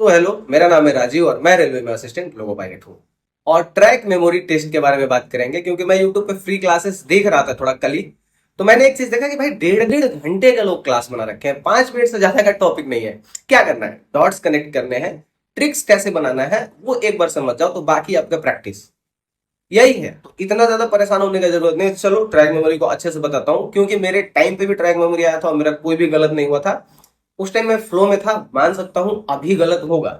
तो हेलो, मेरा नाम है राजीव और मैं रेलवे में असिस्टेंट लोको पायलट हूँ। और ट्रैक मेमोरी टेस्ट के बारे में बात करेंगे क्योंकि मैं यूट्यूब पे फ्री क्लासेस देख रहा था थोड़ा कल ही। तो मैंने एक चीज देखा कि भाई डेढ़ डेढ़ घंटे का लोग क्लास बना रखे हैं, 5 मिनट से ज्यादा का टॉपिक नहीं है। क्या करना है, डॉट्स कनेक्ट करने हैं, ट्रिक्स कैसे बनाना है वो एक बार समझ जाओ तो बाकी आपका प्रैक्टिस यही है। तो इतना ज्यादा परेशान होने की जरूरत नहीं। चलो ट्रैक मेमोरी को अच्छे से बताता हूँ क्योंकि मेरे टाइम पे भी ट्रैक मेमोरी आया था और मेरा कोई भी गलत नहीं हुआ था। उस टाइम मैं फ्लो में था, मान सकता हूँ अभी गलत होगा।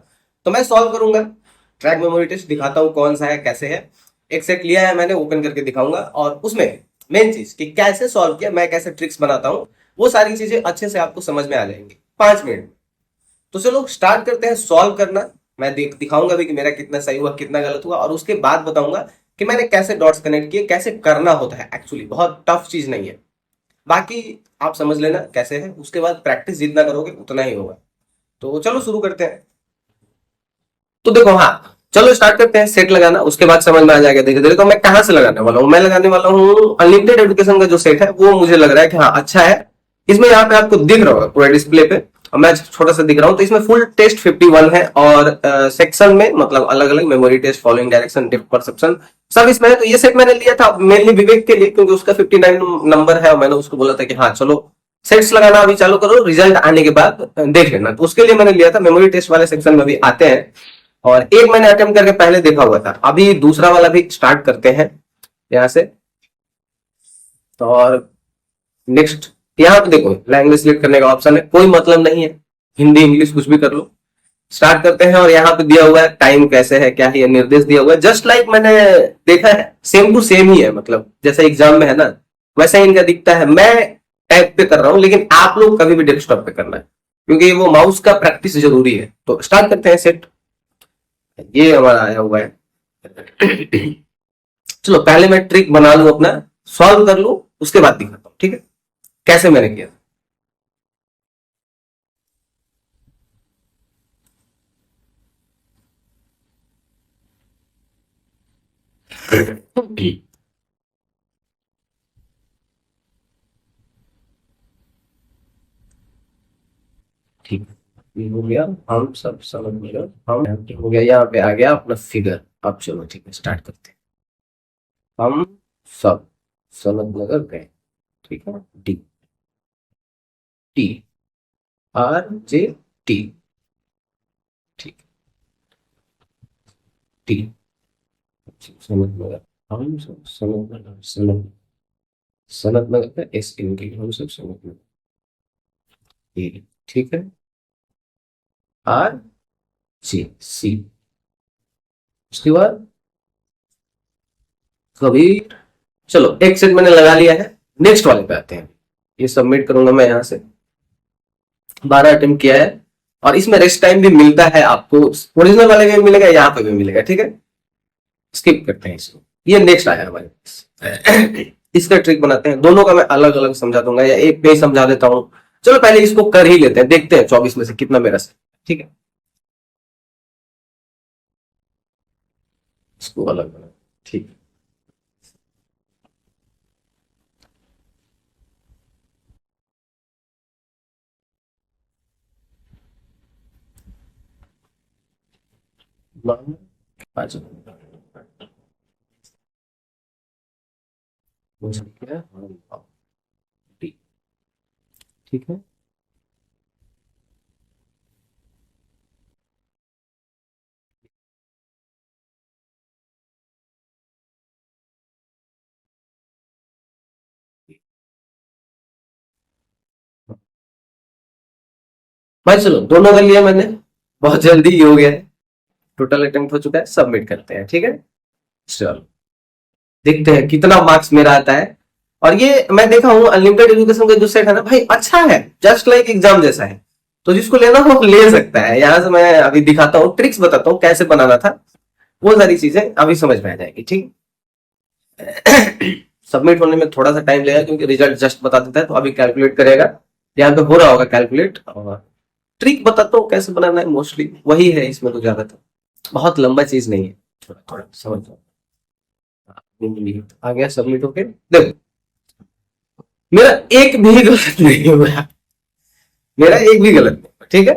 तो मैं सॉल्व करूंगा, ट्रैक मेमोरी टेस्ट दिखाता हूँ कौन सा है कैसे है। एक सेट लिया है मैंने, ओपन करके दिखाऊंगा और उसमें मेन चीज कि कैसे सॉल्व किया, मैं कैसे ट्रिक्स बनाता हूँ, वो सारी चीजें अच्छे से आपको समझ में आ जाएंगी 5 मिनट। तो चलो स्टार्ट करते हैं सॉल्व करना। मैं दिखाऊंगा भी कि मेरा कितना सही हुआ कितना गलत हुआ, और उसके बाद बताऊंगा कि मैंने कैसे डॉट्स कनेक्ट किए, कैसे करना होता है। एक्चुअली बहुत टफ चीज नहीं है, बाकी आप समझ लेना कैसे है। उसके बाद प्रैक्टिस जितना करोगे उतना ही होगा। तो चलो शुरू करते हैं। तो देखो, हाँ, चलो स्टार्ट करते हैं सेट लगाना, उसके बाद समझ में आ जाएगा धीरे धीरे। तो मैं कहाँ से लगाने वाला हूँ, मैं लगाने वाला हूँ अनलिमिटेड एजुकेशन का जो सेट है वो मुझे लग रहा है कि हाँ अच्छा है। इसमें यहाँ पे आपको दिख रहा होगा पूरा डिस्प्ले पे, और मैं छोटा सा दिख रहा हूँ। तो इसमें फुल टेस्ट 51 है और सेक्शन में मतलब अलग अलग memory test, following direction, depth perception सब इसमें है। तो ये सेट मैंने लिया था मेनली विवेक के लिए क्योंकि उसका 59 नंबर है और मैंने उसको बोला था कि हाँ चलो सेट्स लगाना अभी चालू करो, रिजल्ट आने के बाद देख लेना। तो उसके लिए मैंने लिया था। मेमोरी टेस्ट वाले सेक्शन में भी आते हैं और एक मैंने अटेम्प्ट करके पहले देखा हुआ था। अभी दूसरा वाला भी स्टार्ट करते हैं यहाँ से। तो और नेक्स्ट, यहाँ पे देखो लैंग्वेज सिलेक्ट करने का ऑप्शन है, कोई मतलब नहीं है, हिंदी इंग्लिश कुछ भी कर लो। स्टार्ट करते हैं और यहाँ पे दिया हुआ है टाइम कैसे है, क्या है, ये निर्देश दिया हुआ है। जस्ट लाइक मैंने देखा है, सेम टू सेम ही है, मतलब जैसे एग्जाम में है ना वैसा ही इनका दिखता है। मैं टैब पे कर रहा हूँ लेकिन आप लोग कभी भी डेस्कटॉप पे करना है क्योंकि वो माउस का प्रैक्टिस जरूरी है। तो स्टार्ट करते हैं सेट। ये हमारा आया हुआ है। चलो पहले मैं ट्रिक बना लूं अपना, सॉल्व कर लूं, उसके बाद दिखाता हूं, ठीक है कैसे मैंने किया। ठीक है, ये हो गया, हम सब समझ गए। हम हो गया, यहाँ पे आ गया अपना फिगर। अब चलो ठीक है स्टार्ट करते हैं। हम सब समझ नगर गए, ठीक है। D, T, R J, T, ठीक, टी, समझ नगर। हम सब समझ नगर, सनत नगर का एस इनके, हम सब समझ नगर, ये ठीक है। आर जी सी, उसके बाद कबीर। चलो एक सेट मैंने लगा लिया है, नेक्स्ट वाले पे आते हैं। ये सबमिट करूंगा मैं यहाँ से। 12 अटेम्प्ट किया है और इसमें रेस्ट टाइम भी मिलता है आपको, ओरिजिनल वाले में भी मिलेगा, यहाँ पे भी मिलेगा, ठीक है। स्किप करते हैं इसको। ये नेक्स्ट आया हमारे पास। इसका ट्रिक बनाते हैं, दोनों का मैं अलग अलग समझा दूंगा या एक पे ही समझा देता हूँ। चलो पहले इसको कर ही लेते हैं, देखते हैं 24 में से कितना मेरा सही, ठीक है। इसको अलग बना, ठीक है। अच्छा, ठीक है। भाई चलो दोनों कर लिया मैंने, बहुत जल्दी ही हो गया है। टोटल अटेम्प्ट हो चुका है, सबमिट करते हैं, ठीक है। चलो देखते हैं कितना मार्क्स मेरा आता है। और ये मैं देखा हूँ अनलिमिटेड एजुकेशन का जो सेट है ना भाई, अच्छा है, जस्ट लाइक एग्जाम जैसा है। तो जिसको लेना हो वो ले सकता है। यहाँ से मैं अभी दिखाता हूँ, ट्रिक्स बताता हूँ कैसे बनाना था, वो सारी चीजें अभी समझ में आ जाएगी, ठीक। सबमिट होने में थोड़ा सा टाइम लगेगा क्योंकि रिजल्ट जस्ट बता देता है, तो अभी कैलकुलेट करेगा। यहाँ पे हो रहा होगा कैलकुलेट। और ट्रिक बताता हूँ कैसे बनाना है, मोस्टली वही है इसमें, तो ज्यादातर बहुत लंबा चीज नहीं है, थोड़ा थोड़ा समझ लो। आ गया सबमिट होके, देखो मेरा एक भी गलत नहीं हुआ, मेरा एक भी गलत नहीं हुआ, ठीक है।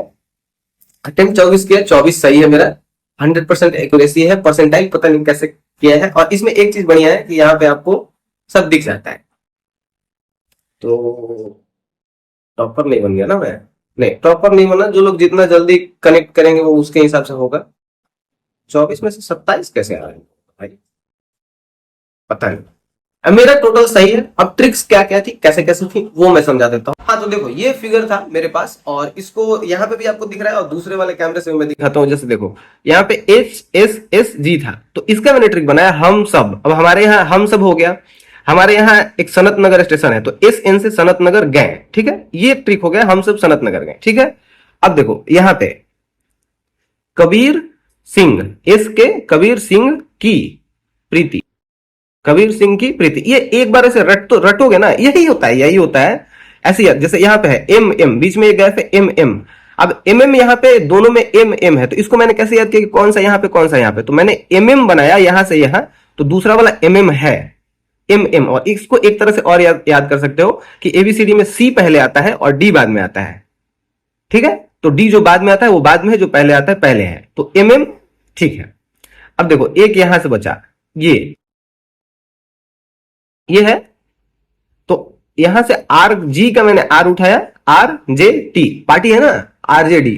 अटेम्प्ट 24 किया, 24 सही है मेरा, 100% एक्यूरेसी है, परसेंटाइल पता नहीं कैसे किया है। और इसमें एक चीज बढ़िया है कि यहाँ पे आपको सब दिख जाता है, तो टॉपर नहीं बन गया ना मैं? नहीं, टॉपर नहीं बना, जो लोग जितना जल्दी कनेक्ट करेंगे वो उसके हिसाब से होगा। 24 में से 27 कैसे आ रहे हैं भाई, पता नहीं। अब मेरा टोटल सही है। अब ट्रिक्स क्या क्या थी, कैसे कैसे थी, वो मैं समझा देता हूँ। हाँ, तो देखो ये फिगर था मेरे पास, और इसको यहाँ पे भी आपको दिख रहा है, और दूसरे वाले कैमरे से भी मैं दिखाता हूँ। जैसे देखो यहाँ पे HSSG था, तो इसका मैंने ट्रिक बनाया हम सब। अब हमारे यहाँ हम सब हो गया, हमारे यहाँ एक सनत नगर स्टेशन है, तो SN से सनत नगर गए, ठीक है, ये ट्रिक हो गया, हम सब सनत नगर गए, ठीक है। अब देखो यहाँ पे कबीर सिंह, एस के कबीर सिंह की प्रीति, कबीर सिंह की प्रीति, ये एक बार ऐसे रटोगे ना, यही होता है, यही होता है। ऐसे जैसे यहाँ पे है MM, बीच में एक गैप है MM। अब MM यहाँ पे दोनों में MM है, तो इसको मैंने कैसे याद किया कि कौन सा यहाँ पे कौन सा यहाँ पे, तो मैंने MM बनाया यहाँ से यहाँ, तो दूसरा वाला MM है MM। और इसको एक तरह से और याद कर सकते हो कि ABCD में C पहले आता है और D बाद में आता है, ठीक है। तो D जो बाद में आता है वो बाद में है, जो पहले आता है पहले है, तो MM, ठीक है। अब देखो एक यहां से बचा, ये है, तो यहां से RG का मैंने R उठाया, RJT पार्टी है ना, RJD,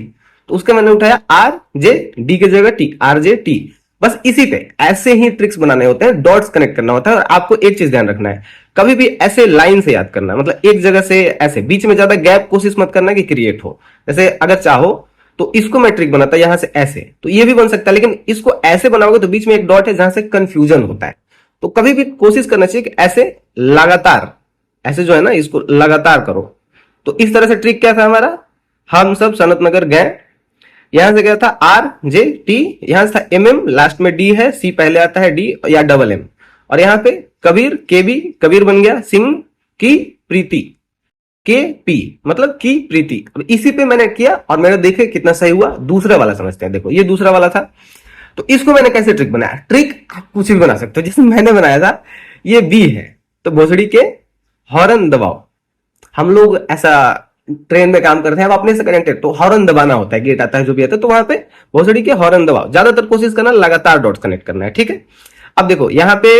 तो उसका मैंने उठाया RJD की जगह T, RJT। बस इसी पे ऐसे ही ट्रिक्स बनाने होते हैं, डॉट्स कनेक्ट करना होता है। और आपको एक चीज ध्यान रखना है, कभी भी ऐसे लाइन से याद करना, मतलब एक जगह से ऐसे, बीच में ज्यादा गैप कोशिश मत करना कि क्रिएट हो। जैसे अगर चाहो तो इसको मैं ट्रिक बनाता यहां से ऐसे, तो ये भी बन सकता है, लेकिन इसको ऐसे बनाओगे तो बीच में एक डॉट है जहां से कंफ्यूजन होता है। तो कभी भी कोशिश करना चाहिए कि ऐसे लगातार, ऐसे जो है ना, इसको लगातार करो। तो इस तरह से ट्रिक क्या था हमारा, हम सब सनत नगर गए, यहां से गया था RJT, यहां से था MM, लास्ट में D है, C पहले आता है D या डबल M, और यहां पे कबीर KB, कबीर बन गया, सिंह की प्रीति, KP मतलब की प्रीति। अब इसी पे मैंने किया और मैंने देखे कितना सही हुआ। दूसरा वाला समझते हैं, देखो ये दूसरा वाला था, तो इसको मैंने कैसे ट्रिक बनाया, ट्रिक आप कुछ भी बना सकते हो। जैसे मैंने बनाया था, ये B है, तो भोसड़ी के हॉर्न दबाओ। हम लोग ऐसा ट्रेन में काम करते हैं, अब अपने से कनेक्टेड, तो हॉर्न दबाना होता है, गेट आता है जो भी आता है, तो वहां पे भोसड़ी के हॉर्न दबाओ। ज्यादातर कोशिश करना लगातार डॉट्स कनेक्ट करना है, ठीक है। अब देखो यहाँ पे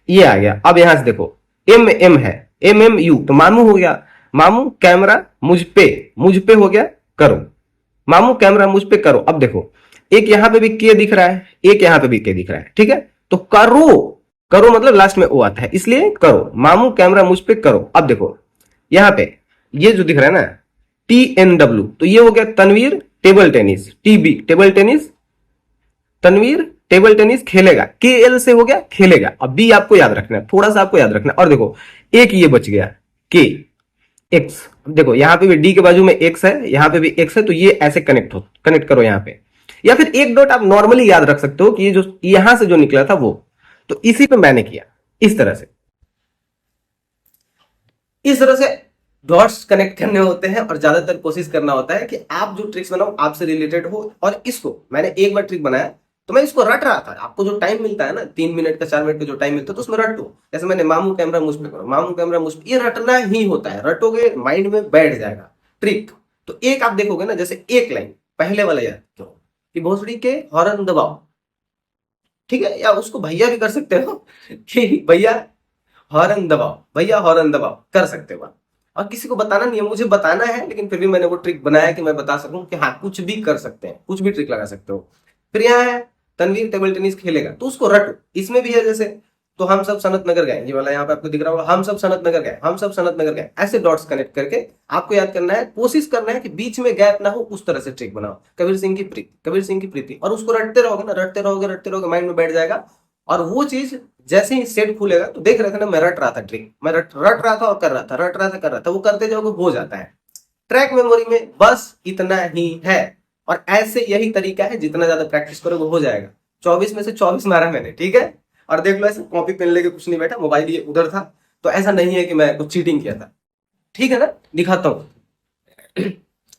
ये आ गया, अब यहां से देखो MM है, MMU, तो मामू हो गया, मामू कैमरा मुझ पे हो गया, करो मामू कैमरा मुझ पे करो। अब देखो एक यहां पे भी के दिख रहा है, एक यहां पे भी के दिख रहा है, ठीक है। तो करो, करो मतलब लास्ट में ओ आता है, इसलिए करो, मामू कैमरा मुझ पे करो। अब देखो यहां पे ये जो दिख रहा है ना, TNW, तो ये हो गया Tanveer table tennis, TB table tennis, Tanveer table tennis खेलेगा, KL से हो गया खेलेगा। अब बी आपको याद रखना है, थोड़ा सा आपको याद रखना है। और देखो एक ये बच गया के एक्स, देखो यहाँ पे भी डी के बाजू में एक्स है, यहाँ पे भी एक्स है, तो ये ऐसे कनेक्ट करो यहाँ पे। या फिर एक डॉट आप नॉर्मली याद रख सकते हो कि ये जो यहां से जो निकला था वो, तो इसी पे मैंने किया इस तरह से। इस तरह से डॉट्स कनेक्ट करने होते हैं, और ज्यादातर कोशिश करना होता है कि आप जो ट्रिक्स बनाओ आपसे रिलेटेड हो। और इसको मैंने एक बार ट्रिक बनाया तो मैं इसको रट रहा था। आपको जो टाइम मिलता है ना, 3 मिनट का 4 मिनट का जो टाइम मिलता है, तो उसमें रटो। जैसे मैंने मामू कैमरा मुझ पे करो, मामू कैमरा मुझ पे, ये रटना ही होता है, रटोगे माइंड में बैठ जाएगा ट्रिक। तो एक आप देखोगे ना, जैसे एक लाइन पहले वाला याद करो कि भोसड़ी के हॉर्न दबाओ, ठीक है, या उसको भैया भी कर सकते हो कि भैया हॉर्न दबाओ, भैया हॉर्न दबाओ, कर सकते हो आप। और किसी को बताना नहीं है, मुझे बताना है, लेकिन फिर भी मैंने वो ट्रिक बनाया कि मैं बता सकूं कि हाँ कुछ भी कर सकते हैं, कुछ भी ट्रिक लगा सकते हो। फिर यहाँ है तनवीर टेबल टेनिस खेलेगा, तो उसको रटो। इसमें भी है जैसे, तो हम सब सनत नगर गए, ये वाला यहाँ पे आपको दिख रहा होगा, हम सब सनत नगर गए, हम सब सनत नगर गए, ऐसे डॉट्स कनेक्ट करके आपको याद करना है। कोशिश करना है कि बीच में गैप ना हो, उस तरह से ट्रिक बनाओ, कबीर सिंह की प्रीति, कबीर सिंह की प्रीति, और उसको रटते रहोगे ना, रटते रहोगे, रटते रहोगे, माइंड में बैठ जाएगा। और वो चीज जैसे ही सेट खुलेगा, तो देख रहे थे ना, मैं रट रहा था ट्रिक, मैं रट रहा था और कर रहा था, रट रहा था कर रहा था, वो करते जाओगे हो जाता है। ट्रैक मेमोरी में बस इतना ही है, और ऐसे यही तरीका है, जितना ज्यादा प्रैक्टिस करोगे हो जाएगा। 24 में से 24 मारा मैंने, ठीक है। और देख लो, ऐसे कॉपी पेन लेके कुछ नहीं बैठा, मोबाइल ये उधर था, तो ऐसा नहीं है कि मैं कुछ चीटिंग किया था, ठीक है ना। दिखाता हूं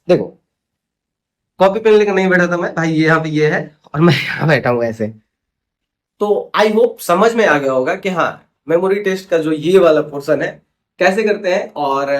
देखो, कॉपी पेन लेकर नहीं बैठा था मैं भाई, यहाँ पे ये है और मैं यहाँ बैठा हूँ ऐसे। तो आई होप समझ में आ गया होगा कि हाँ, मेमोरी टेस्ट का जो ये वाला पोर्शन है कैसे करते हैं, और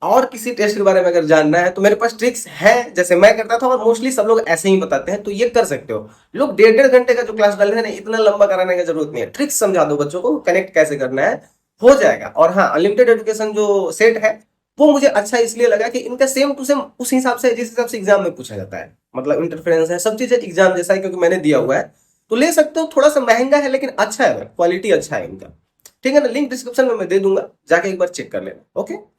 और किसी टेस्ट के बारे में अगर जानना है तो मेरे पास ट्रिक्स है, जैसे मैं करता था और मोस्टली सब लोग ऐसे ही बताते हैं, तो ये कर सकते हो। लोग 1.5 घंटे का जो क्लास डाल रहे हैं ना, इतना लंबा कराने की जरूरत नहीं है। ट्रिक्स समझा दो बच्चों को, कनेक्ट कैसे करना है, हो जाएगा। और हाँ, अनलिमिटेड एजुकेशन जो सेट है वो मुझे अच्छा इसलिए लगा कि इनका सेम टू सेम उस हिसाब से, जिस हिसाब से एग्जाम में पूछा जाता है, मतलब इंटरफेरेंस है, सब चीजें एग्जाम जैसा है, क्योंकि मैंने दिया हुआ है। तो ले सकते हो, थोड़ा सा महंगा है लेकिन अच्छा है, क्वालिटी अच्छा है इनका। ठीक है ना, लिंक डिस्क्रिप्शन में मैं दे दूंगा, जाके एक बार चेक कर लेना। ओके।